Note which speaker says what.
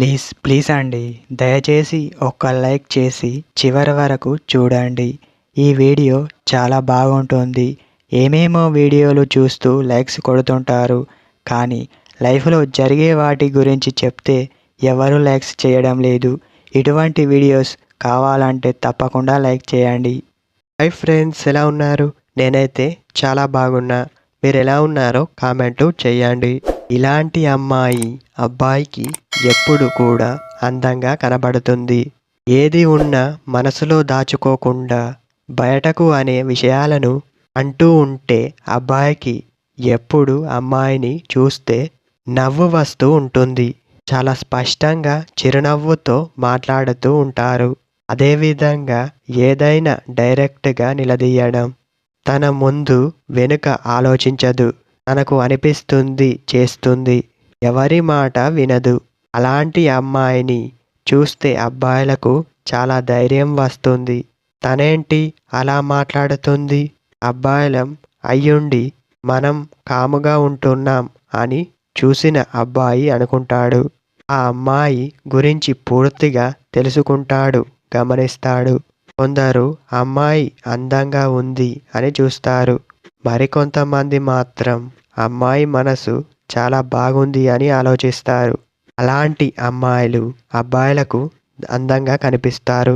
Speaker 1: Please please అండి, దయచేసి ఒక్క లైక్ చేసి చివరి వరకు చూడండి. ఈ వీడియో చాలా బాగుంటుంది. ఏమేమో వీడియోలు చూస్తూ లైక్స్ కొడుతుంటారు, కానీ లైఫ్లో జరిగే వాటి గురించి చెప్తే ఎవరు లైక్స్ చేయడం లేదు. ఇటువంటి వీడియోస్ కావాలంటే తప్పకుండా లైక్ చేయండి.
Speaker 2: హాయ్ ఫ్రెండ్స్, ఎలా ఉన్నారు? నేనైతే చాలా బాగున్నా. మీరు ఎలా ఉన్నారో కామెంటు చేయండి. ఇలాంటి అమ్మాయి అబ్బాయికి ఎప్పుడు కూడా అందంగా కనబడుతుంది. ఏది ఉన్నా మనసులో దాచుకోకుండా బయటకు అనే విషయాలను అంటూ ఉంటే అబ్బాయికి ఎప్పుడు అమ్మాయిని చూస్తే నవ్వు వస్తూ ఉంటుంది. చాలా స్పష్టంగా చిరునవ్వుతో మాట్లాడుతూ ఉంటారు. అదేవిధంగా ఏదైనా డైరెక్ట్గా నిలదీయడం, తన ముందు వెనుక ఆలోచించదు. తనకు అనిపిస్తుంది చేస్తుంది. ఎవరి మాట వినదు. అలాంటి అమ్మాయిని చూస్తే అబ్బాయిలకు చాలా ధైర్యం వస్తుంది. తనేంటి అలా మాట్లాడుతుంది, అబ్బాయిలం అయ్యుండి మనం కాముగా ఉంటున్నాం అని చూసిన అబ్బాయి అనుకుంటాడు. ఆ అమ్మాయి గురించి పూర్తిగా తెలుసుకుంటాడు, గమనిస్తాడు. కొందరు అమ్మాయి అందంగా ఉంది అని చూస్తారు. మరికొంతమంది మాత్రం అమ్మాయి మనసు చాలా బాగుంది అని ఆలోచిస్తారు. అలాంటి అమ్మాయిలు అబ్బాయిలకు అందంగా కనిపిస్తారు.